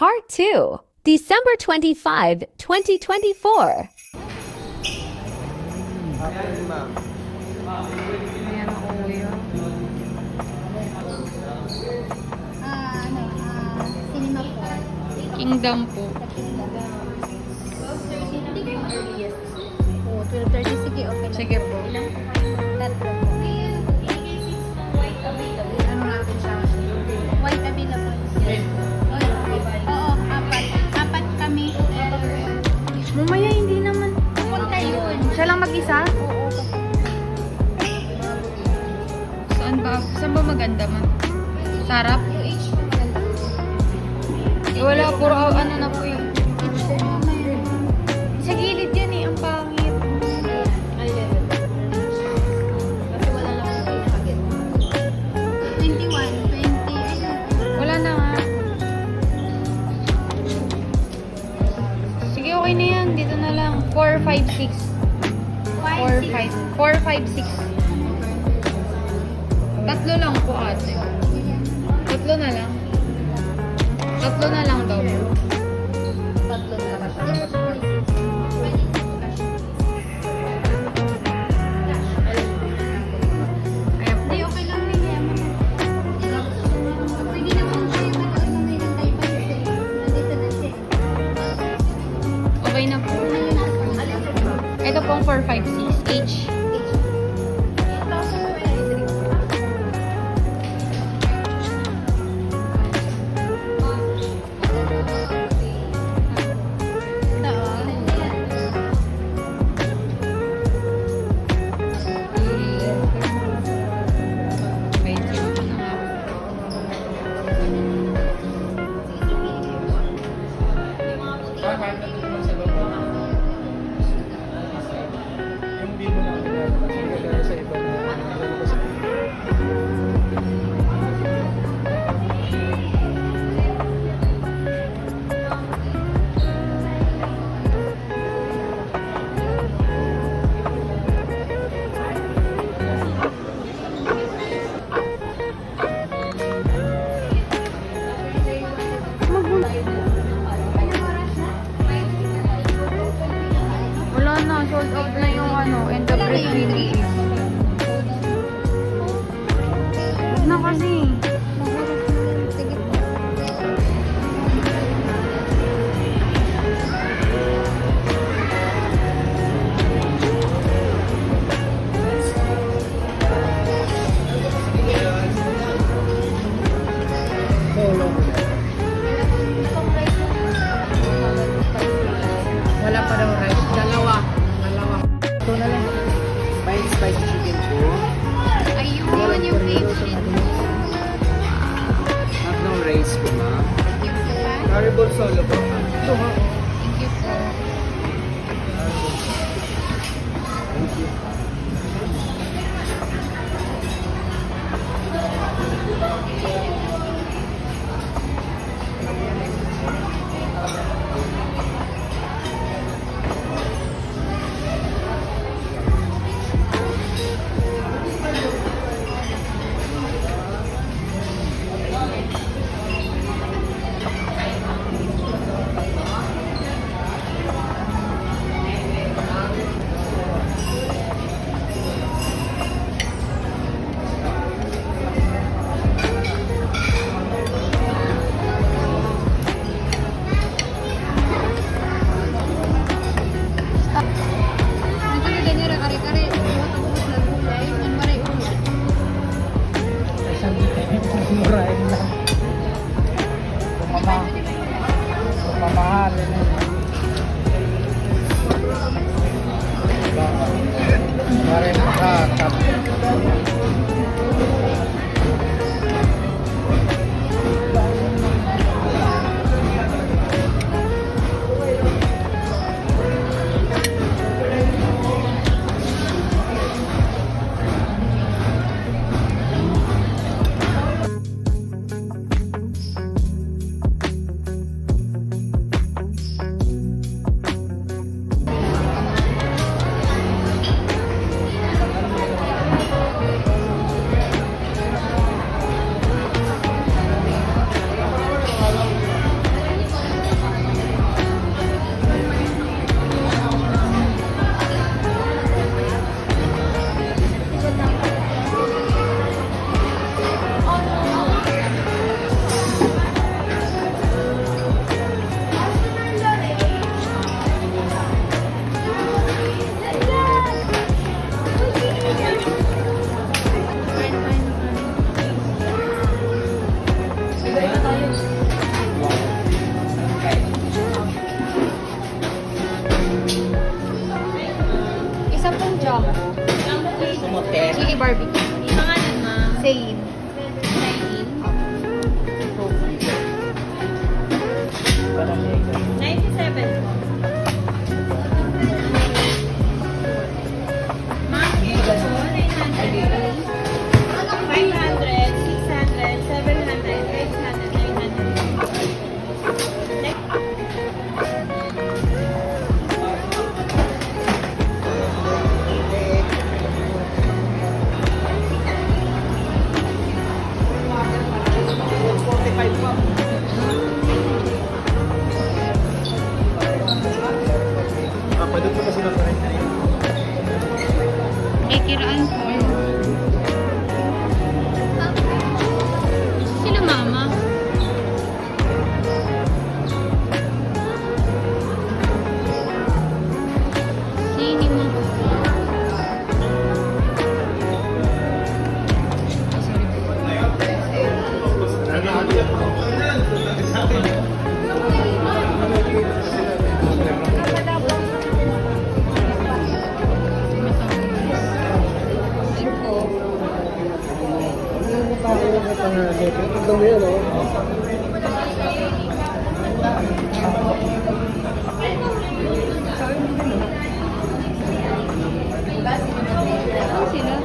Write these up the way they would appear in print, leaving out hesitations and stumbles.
Part 2, December 25, 2024. Ayan ako yun. Cinema po. Kingdom po. Oo, 12:30. Sige, okay. Sige po. Tatlo po. Ano natin siya? White available. Oo, apat. Apat kami. Mamaya hindi naman. Punta yun. Siya lang mag-isa? Oo. Saan ba maganda man? Sarap? Eh, wala, puro ano na po yun. Sa gilid yan eh, ang pangit. Kasi wala lang ako pinakagit. 21, 20. Wala na nga. Sige, okay na yan. Dito na lang. 4, 5, 6. 4, 5, 6. Tatlo lang po ate. Tatlo na lang. Tatlo na lang daw. Tatlo na lang. Ayan po. Hindi, okay lang rin yan. Pwede naman kayo mag-asangay ng Taypan kasi nandito na siya. Okay na po. Ito pong 4, 5, 6. H. Wala na, sold out na yung end of review. Huwag na kasi. Sige po. Wala pa daw rice. Dalawa. Ito na lang. Spicy chicken po. Ayun, yung favorite. Half ng rice po, ma'am. Yung sila. Caribou solo po. Ito ha. Thank you po. Thank you. Gusto mo yun, oh. Sino?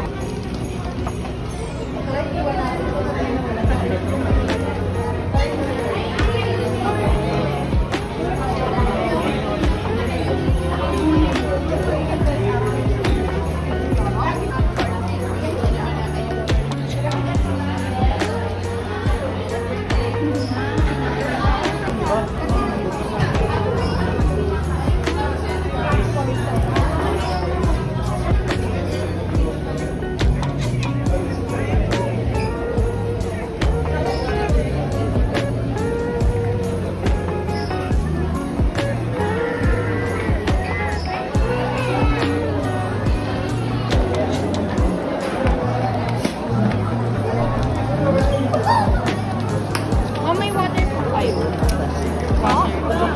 Oh, may water po kayo.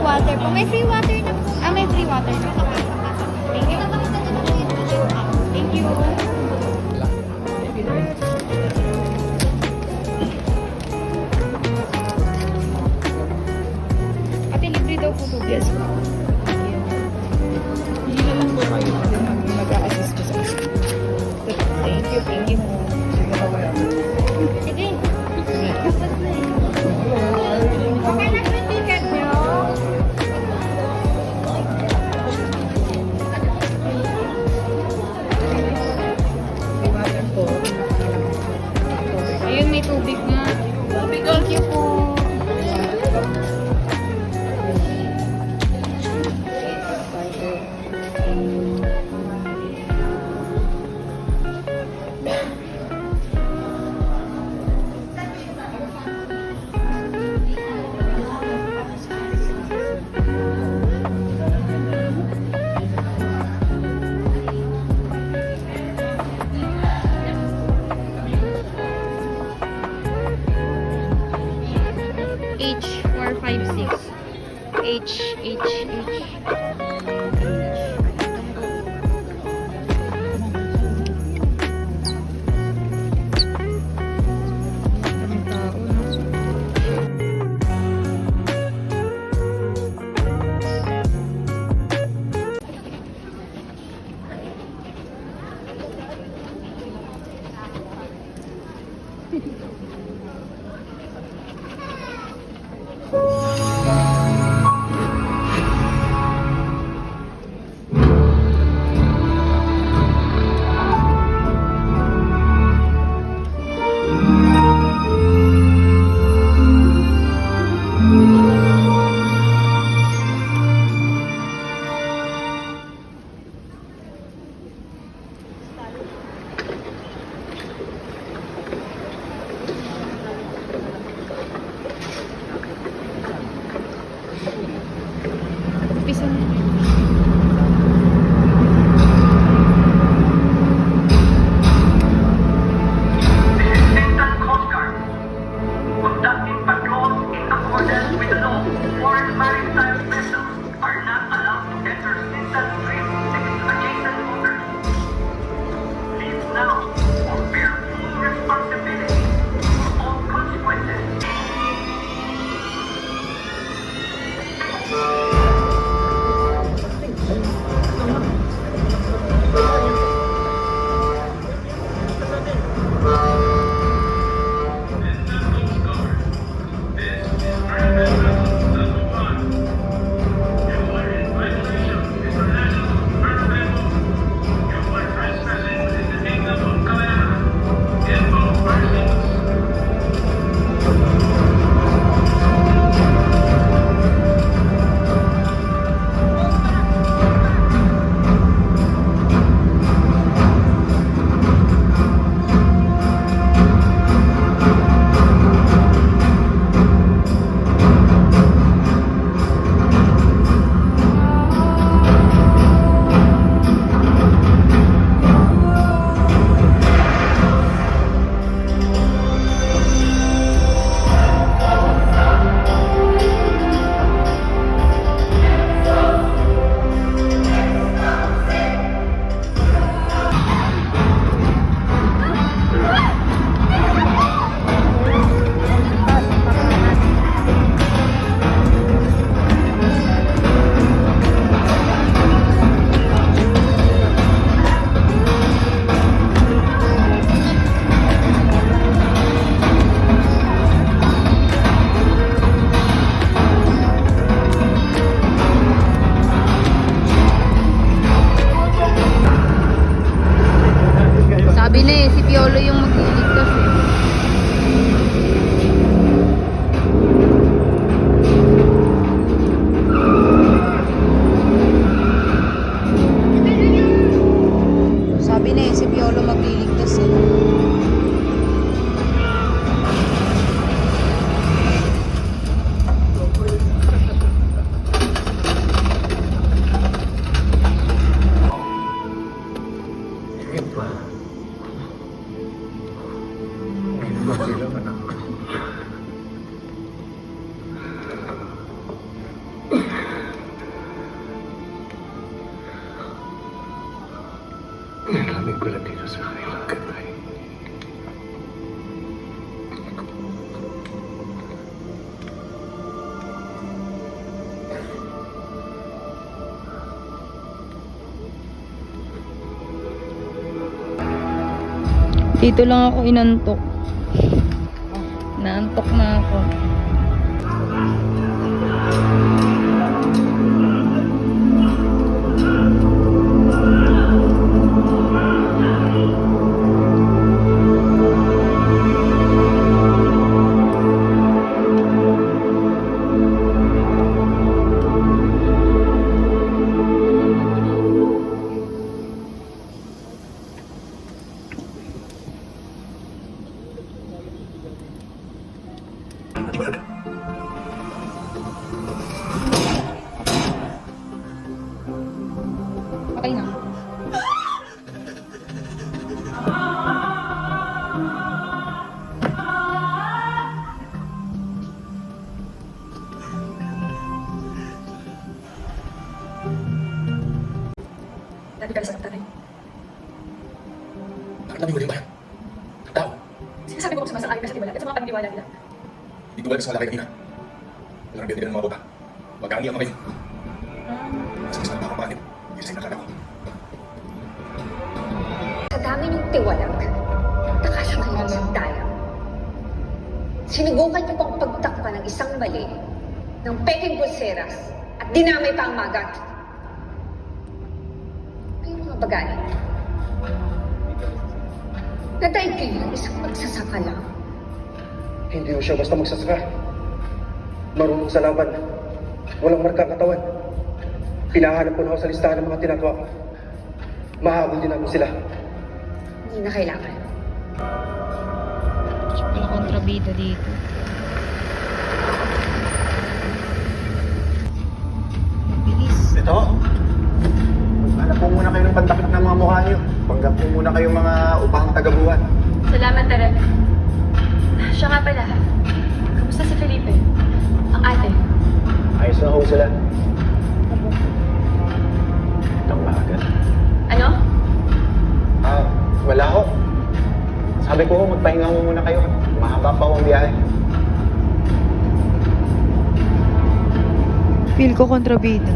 Water po. May free water na po. May free water na po. Thank you. Thank you. Ate, libre daw po tubig. Yes, po. Hindi na lang po kayo. Mag-a-assist ko sa isa. Thank you, thank you po. Sige na kaya. Sige. Okay na po yung ticket nyo. May water po. Ayun, may tubig nga. Thank you po. H456. H. Daming tao, no? Umpisa na. Satan Coast Guard. Conducting patrols in accordance with the law. Foreign maritime vessels are not allowed to enter Satan Street adjacent waters. Leave now or bear full responsibility for all consequences. Nagulat dito sa kanilang gabay. Dito lang ako inantok. Naantok na ako. Okay na. Dati ka sa tatay. Bakit namin ba yan? Tao, Sinasabi ko kung sumasang-ayon ka sa tiwala at sa mga paniniwala nila. hindi ko wala sa lalaki kanina. Walang binigyan ng mga bota. Magkaangi ang kayo. Sa isa na makapanin, hindi sa nakala ko. Sa dami niyong tiwalag, nakasangay ng daya. Sinubukan niyo pang pagtakpan ng isang mali ng peking pulseras at dinamay pa ang magat. Kayo mga bagay. Nadaig kayo ng isang magsasaka lang. Hindi mo siya basta magsasaka. Marunong sa laban. Walang marka katawan. Pinahanap ko na ako sa listahan ng mga tinatwa ko. Mahabol din namin sila. Hindi na kailangan. Wala kontrabida dito. Bilis. Ito. Hanap po muna kayo ng pantakip ng mga mukha niyo. Panggap po muna kayong mga upang tagabuhan. Salamat, Taren. Siya nga pala. Kamusta si Felipe? Ang ate. Ayos na ho sila. Itong maagal. Ano? Wala ho. Sabi ko ho, magpahinga mo muna kayo. Mahaba pa ho ang biyahe. Feel ko kontrabida.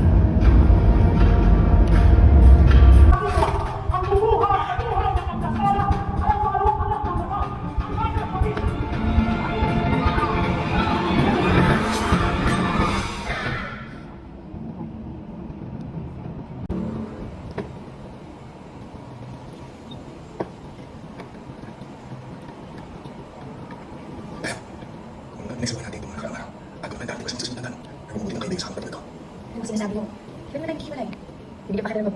Kung nagnisawa natin itong mga kaaraw, agaw na dati ko sa susundan. Pero mabuti ng kaibigan sa kapatid ko. Ano ba sinasabi mo? Kailan mo nagkikiwalay? Hindi ka pa kilala mo.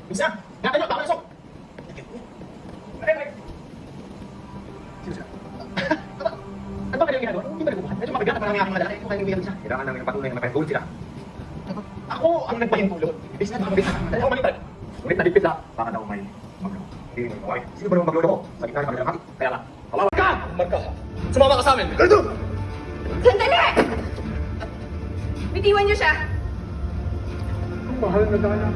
Isa! Nga kayo! Baka nasok! Sino siya? Ano ba kanyang ginagawa? Hindi ba nagbubuhan? Medyo mabigat na parang ang aking madalaki. Ito kayong bibigyan siya. Kailangan namin ng patunay na mapahintulot sila. Ako ang nagpahintulot. Ibig na mabit. Dahil ako malitad. Ngunit nalipit na. Baka daw may magloko. Hindi mo okay. Sino ba naman magloko? Sa gitna ng kabilang hati. Kaya nga. Kawawa ka! Marka! Sumama ka sa amin! Ganito! Sandali! Bitiwan niyo siya! Mahal na dala.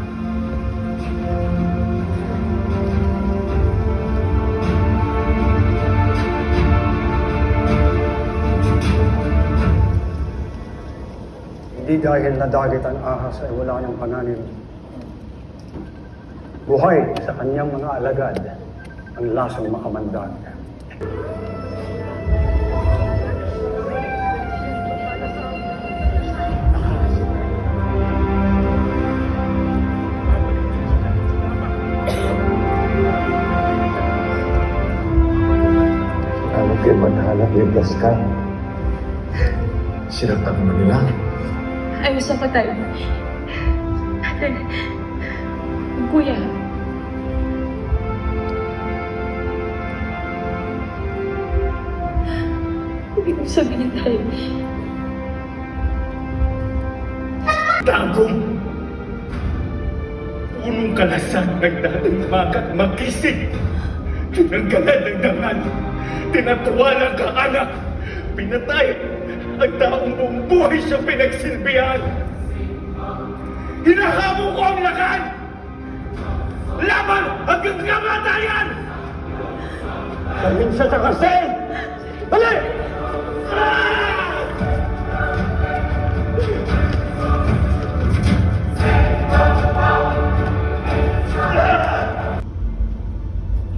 Hindi dahil nadagit ang ahas ay wala niyang pananim. Buhay sa kanyang mga alagad ang lasang makamandag. Alam kayo maghanap ligtas ka. Sinaktan mo nila. Ayos na patay. Ate, kuya. Hindi ko sabihin tayo. Tagong punong kalasan ng dating magat makisig. Tinanggalan ng dangal. Tinatuwalang ka anak. Pinatay ang taong buong buhay siya pinagsilbihan. Hinahamon ko ang lakan! Laban hanggang kamatayan! Minsan sa kasi! Hali!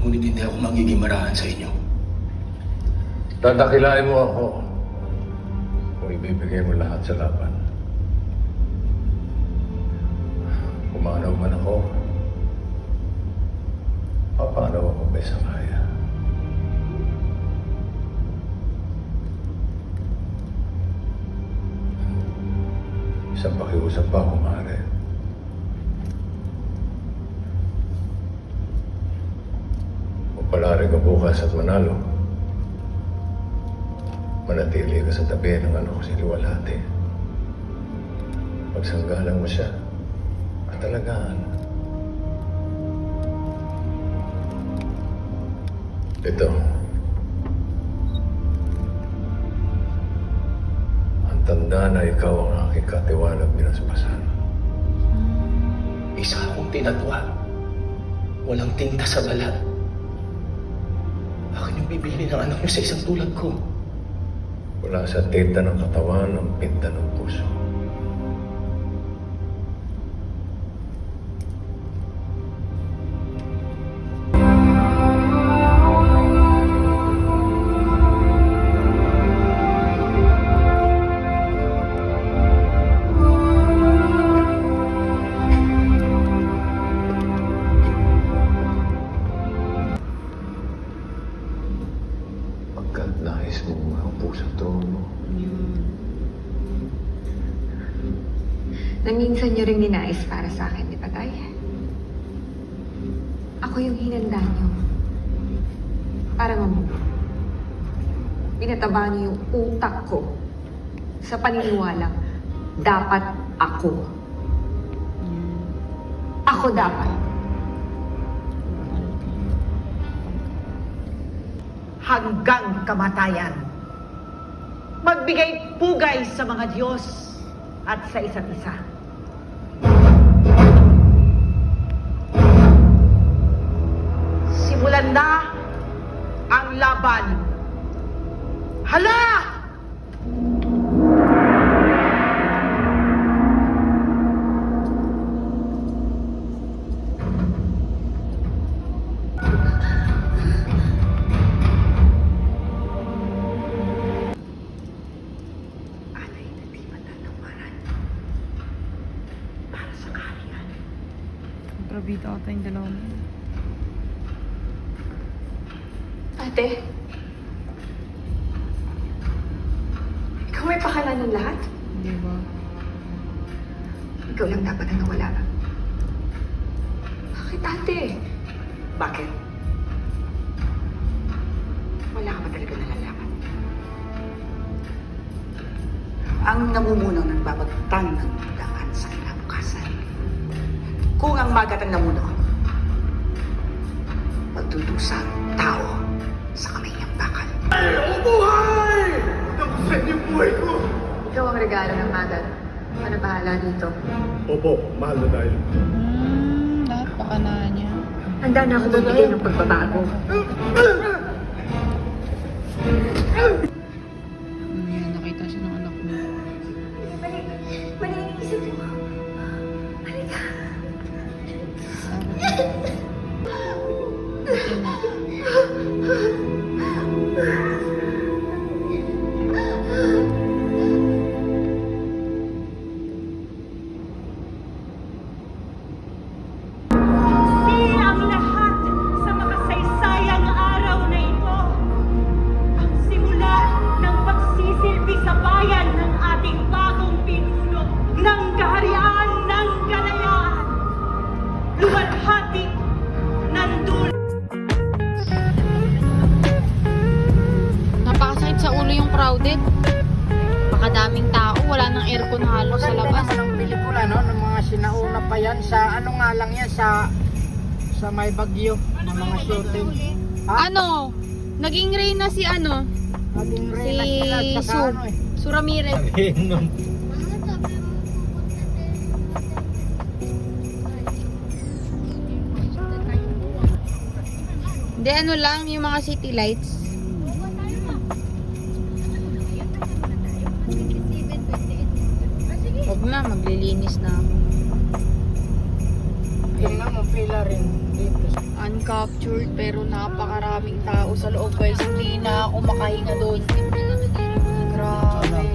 Ngunit hindi ako magiging marahan sa inyo. Tatakilain mo ako kung ibibigay mo lahat sa laban. Pumanaw man ako, papanaw ako may sakaya. Isang pakiusap pa kung maaari. Kung palari ka bukas at manalo, manatili ka sa tabi ng anak ko si Liwalhati. Pagsanggalang mo siya at talagaan. Ito. Ang tanda na ikaw ang aking katiwalag binasbasan. Isa akong tinatwa. Walang tinta sa balat. Akin yung bibili ng anak niyo sa isang tulad ko. Wala sa tinta ng katawan ang pinta ng puso. Pagkat nais mong maupo sa trono, Na minsan niyo rin ninais para sa akin, di ba, Tay? Ako yung hinanda niyo. Para mamuno. Pinataba niyo yung utak ko sa paniniwalang dapat ako. Ako dapat. Hanggang kamatayan. Magbigay pugay sa mga Diyos at sa isa't isa. Simulan na ang laban. Hala! Alay na di matatawaran para sa kaharian. Kontrabida ata yung dalawa mo. Ate, ikaw may pakalan ng lahat? Di ba? Ikaw lang dapat ang nawala. Bakit, ate? Bakit? Wala ka ba talaga nalalaman? Ang namumuno ng babagtan ng daan sa kinabukasan. Kung ang magat ang namuno, magdudusa ang tao sa kamay niyang bakal. Ikaw ang regalo ng magat. Ano bahala dito? Opo, mahal na dahil. Lahat baka na niya. Handa na ako magbigay ng pagbabago. Yan, nakita siya ng anak mo. Mali ang isip mo. Halika. Ang lahat sa makasaysayang araw na ito. Ang simula ng pagsisilbi sa bayan ng ating bagong pinuno ng kaharian ng kalayaan. Luwalhati nandun. Napakasakit sa ulo yung crowded. Pakadaming tao, wala nang aircon halos sa labas. Ng pelikula, no? Ng mga sinauna pa yan sa ano nga lang yan sa may Bagyo ng mga shooting. Ano? Naging reyna si ano? Naging Si reyna sila at saka Su. ano eh. Su Ramirez. Hindi, ano lang, yung mga city lights. Huwag na, maglilinis na ako. Tingnan mo, pila rin dito. Uncaptured pero napakaraming tao sa loob guys. Hindi na ako makahinga doon. Grabe.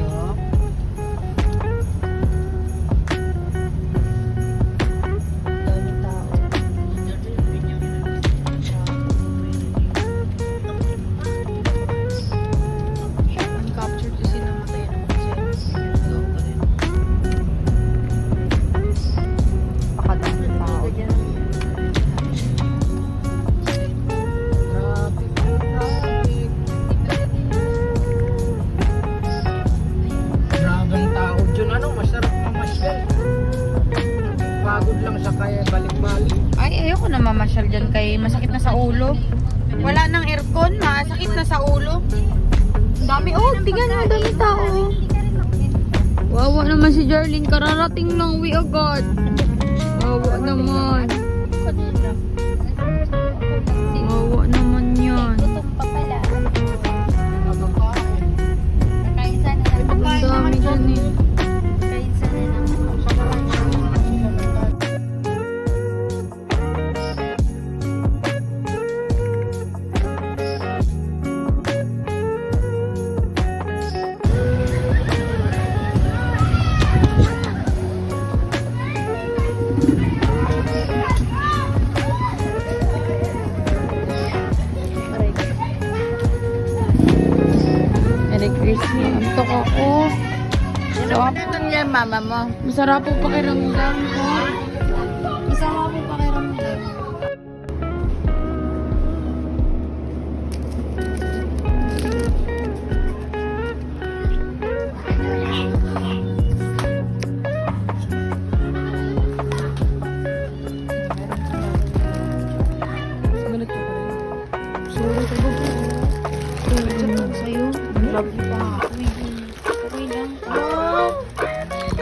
Daming tao. Uncaptured kasi namatay na kasi. Napakadaming tao. Grabing tao dyan. Ano, masarap mamasyal. Pagod lang sa kaya balik-balik. Ay, ayoko na mamasyal dyan kay masakit na sa ulo. Wala nang aircon, masakit na sa ulo. Ang dami, oh, tingnan mo, dami tao. Wawa naman si Jarlene, kararating lang we agad. Wawa naman. Wawa naman yan. Ang dami dyan eh. Merry Christmas. Antok ako. Sarap. yan, mama mo? Masarap po pakiramdam ko. Masarap po pakiramdam.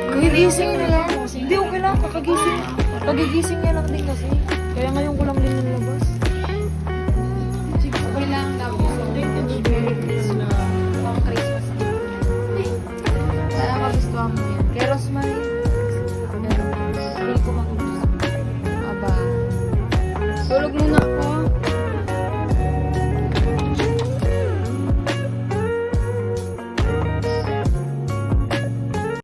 Kagigising na lang. Hindi, okay lang. Kakagising. Kagigising niya lang din kasi. Kaya ngayon ko lang din nalabas. Okay lang. Merry Christmas. Pang Christmas. Sana magustuhan mo yan. Kay Rosemary. Hindi ko magustuhan. Aba. Tulog mo